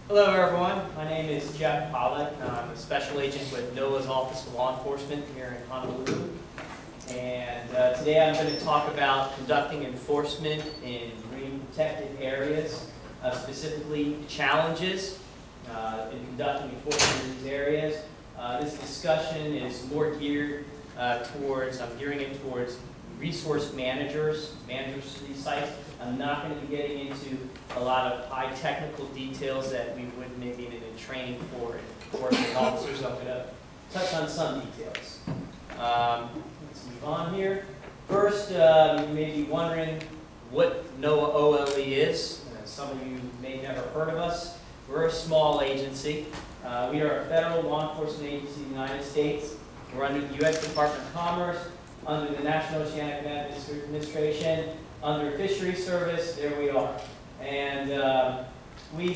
Hello everyone, my name is Jeff Pollack. I'm a special agent with NOAA's Office of Law Enforcement here in Honolulu. And today I'm going to talk about conducting enforcement in marine protected areas, specifically challenges in conducting enforcement in these areas. This discussion is more geared I'm gearing it towards resource managers of these sites. I'm not going to be getting into a lot of high technical details that we would maybe need in training for enforcement officers. I'm going to touch on some details. Let's move on here. First, you may be wondering what NOAA OLE is. Some of you may have never heard of us. We're a small agency. We are a federal law enforcement agency in the United States. We're under the U.S. Department of Commerce, under the National Oceanic Administration, under Fisheries Service. There we are. And we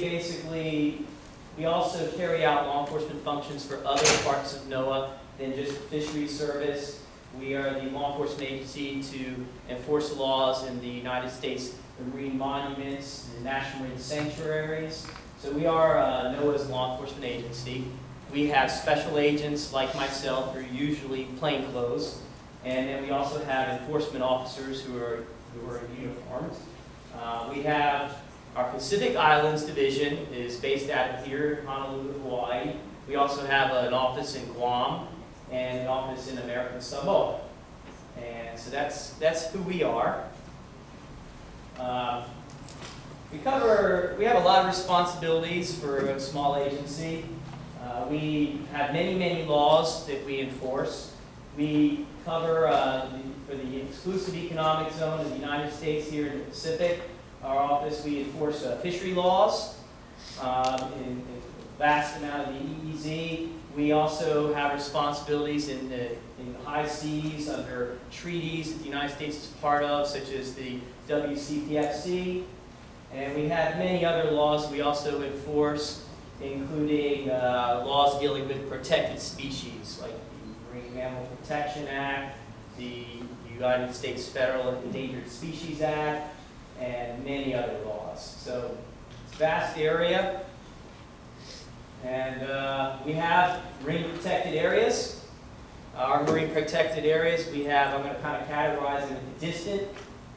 also carry out law enforcement functions for other parts of NOAA than just Fisheries Service. We are the law enforcement agency to enforce laws in the United States, the marine monuments, the national marine sanctuaries. So we are NOAA's law enforcement agency. We have special agents like myself who are usually plainclothes, and then we also have enforcement officers who are in uniforms. We have our Pacific Islands Division is based out of here in Honolulu, Hawaii. We also have an office in Guam and an office in American Samoa. And so that's who we are. We have a lot of responsibilities for a small agency. We have many laws that we enforce. We cover, for the exclusive economic zone of the United States here in the Pacific, our office, we enforce fishery laws in a vast amount of the EEZ. We also have responsibilities in the high seas under treaties that the United States is part of, such as the WCPFC. And we have many other laws we also enforce, including laws dealing with protected species, like the Marine Mammal Protection Act, the United States Federal Endangered Species Act, and many other laws. So it's a vast area. And we have marine protected areas. Our marine protected areas, I'm going to kind of categorize them into distant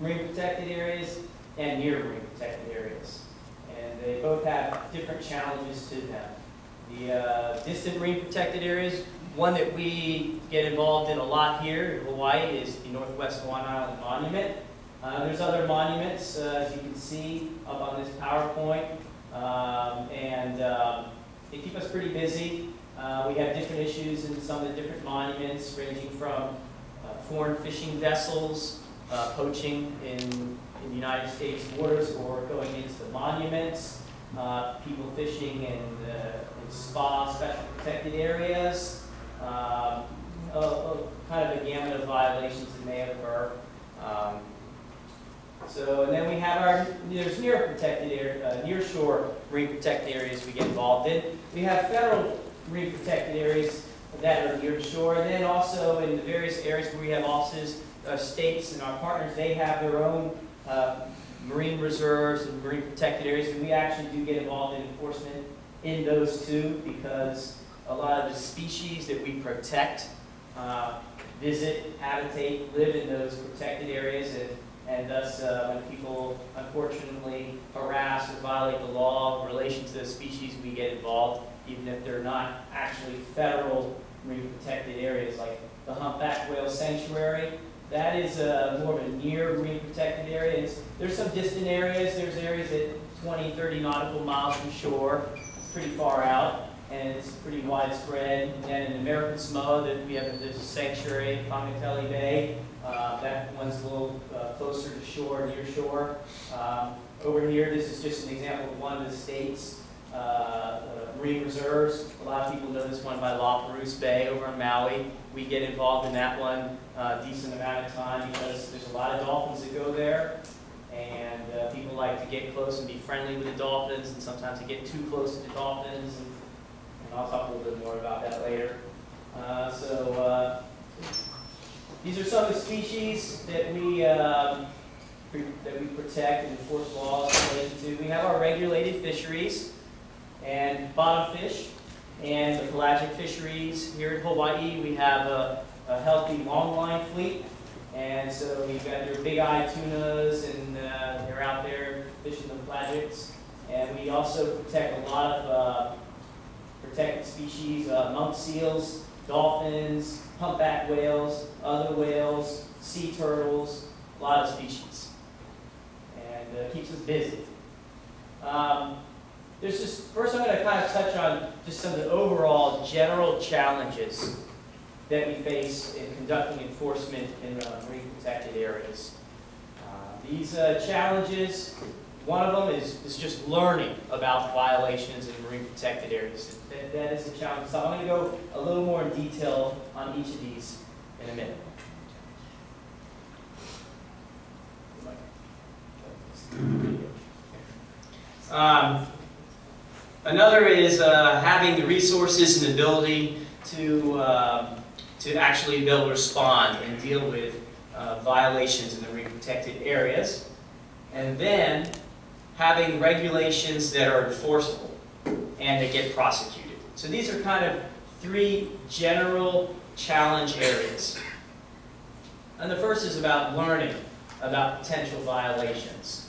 marine protected areas and near marine protected areas. And they both have different challenges to them. The distant marine protected areas, one that we get involved in a lot here in Hawaii is the Northwest Hawaiian Island Monument. There's other monuments, as you can see up on this PowerPoint, they keep us pretty busy. We have different issues in some of the different monuments, ranging from foreign fishing vessels, poaching in the United States waters or going into the monuments, people fishing in spa special protected areas, kind of a gamut of violations that may occur. And then we have there's near shore marine protected areas we get involved in. We have federal marine protected areas that are near shore, and then also in the various areas where we have offices, states and our partners, they have their own marine reserves and marine protected areas, and we actually do get involved in enforcement in those too, because a lot of the species that we protect visit, habitate, live in those protected areas, and thus when people unfortunately harass or violate the law in relation to those species, we get involved, even if they're not actually federal marine protected areas, like the Humpback Whale Sanctuary. That is more of a near marine protected area. There's some distant areas. There's areas at 20, 30 nautical miles from shore. It's pretty far out, and it's pretty widespread. And in American Samoa, there's a sanctuary in Pangatele Bay. That one's a little closer to shore, near shore. Over here, this is just an example of one of the state's marine reserves. A lot of people know this one by La Perouse Bay over in Maui. We get involved in that one a decent amount of time because there's a lot of dolphins that go there, and people like to get close and be friendly with the dolphins, and sometimes they get too close to the dolphins, and I'll talk a little bit more about that later. These are some of the species that we protect and enforce laws related to. We have our regulated fisheries. and bottom fish, and the pelagic fisheries. Here in Hawaii, we have a healthy longline fleet, and so you've got your big-eyed tunas, and they're out there fishing the pelagics. And we also protect a lot of protected species, monk seals, dolphins, humpback whales, other whales, sea turtles, a lot of species. And keeps us busy. First I'm going to kind of touch on just some of the overall general challenges that we face in conducting enforcement in marine protected areas. These challenges, one of them is just learning about violations in marine protected areas. That is a challenge. So I'm going to go a little more in detail on each of these in a minute. Another is having the resources and ability to actually be able to respond and deal with violations in the marine protected areas. And then having regulations that are enforceable and that get prosecuted. So these are kind of three general challenge areas. And the first is about learning about potential violations.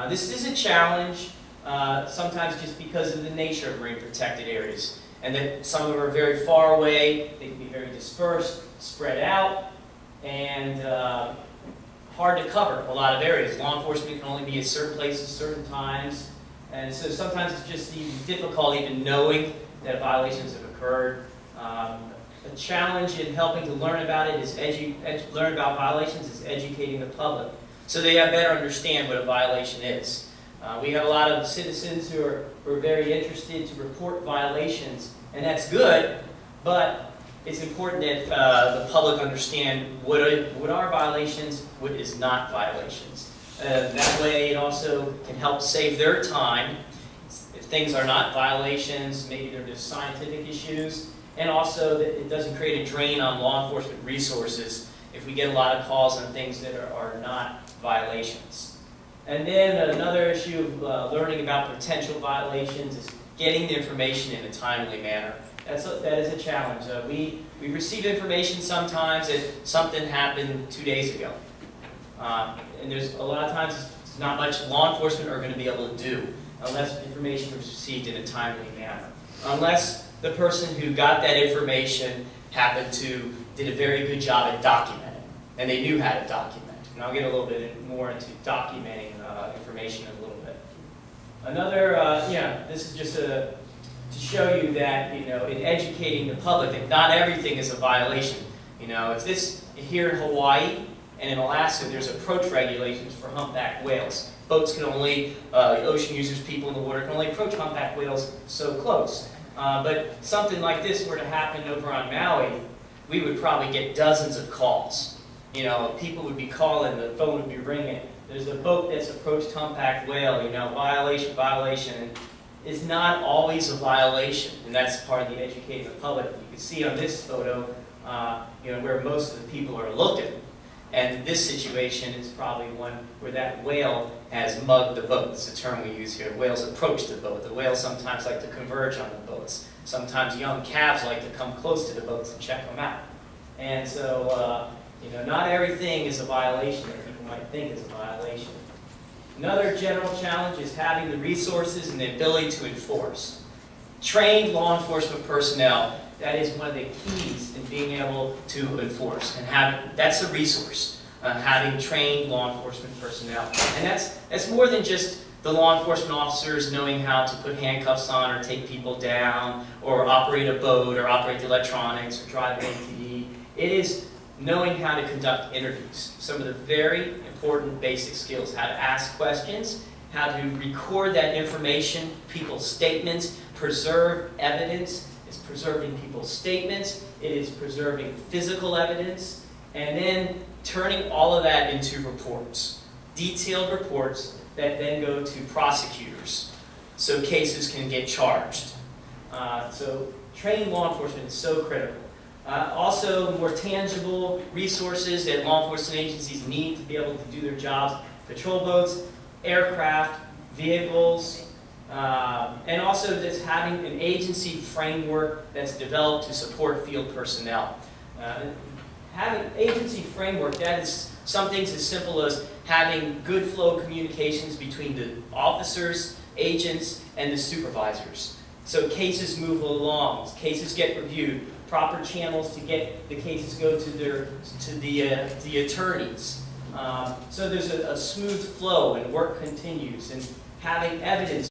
This is a challenge, sometimes just because of the nature of marine protected areas, and that some of them are very far away, they can be very dispersed, spread out, and hard to cover a lot of areas. Law enforcement can only be at certain places, certain times, and so sometimes it's just even difficult even knowing that violations have occurred. A challenge in helping to learn about it is learn about violations is educating the public, so they better understand what a violation is. We have a lot of citizens who are very interested to report violations, and that's good, but it's important that the public understand what are violations, what is not violations. That way it also can help save their time. If things are not violations, maybe they're just scientific issues, and also that it doesn't create a drain on law enforcement resources if we get a lot of calls on things that are not violations. And then another issue of learning about potential violations is getting the information in a timely manner. That is a challenge. We receive information sometimes that something happened 2 days ago. And there's a lot of times it's not much law enforcement are going to be able to do unless information was received in a timely manner. Unless the person who got that information did a very good job at documenting, and they knew how to document. And I'll get a little bit more into documenting information in a little bit. Another, this is just to show you that, in educating the public that not everything is a violation. If this here in Hawaii and in Alaska, there's approach regulations for humpback whales. Boats can only, ocean users, people in the water can only approach humpback whales so close. But something like this were to happen over on Maui, we would probably get dozens of calls. People would be calling, the phone would be ringing. There's a boat that's approached humpback whale, violation, violation. And it's not always a violation, and that's part of the educating the public. You can see on this photo, where most of the people are looking. And this situation is probably one where that whale has mugged the boat. That's the term we use here. Whales approach the boat. The whales sometimes like to converge on the boats. Sometimes young calves like to come close to the boats and check them out. And so, not everything is a violation that people might think is a violation. Another general challenge is having the resources and the ability to enforce. Trained law enforcement personnel, that is one of the keys in being able to enforce. And that's a resource, having trained law enforcement personnel. And that's more than just the law enforcement officers knowing how to put handcuffs on or take people down or operate a boat or operate the electronics or drive an ATV. It is knowing how to conduct interviews. Some of the very important basic skills, how to ask questions, how to record that information, people's statements, preserve evidence. It's preserving people's statements, it is preserving physical evidence, and then turning all of that into reports. Detailed reports that then go to prosecutors so cases can get charged. So trained law enforcement is so critical. Also, more tangible resources that law enforcement agencies need to be able to do their jobs. Patrol boats, aircraft, vehicles, And also just having an agency framework that's developed to support field personnel. Having agency framework, that is some things as simple as having good flow communications between the officers, agents, and the supervisors. So cases move along, cases get reviewed, proper channels to get the cases go to the attorneys. So there's a smooth flow and work continues, and having evidence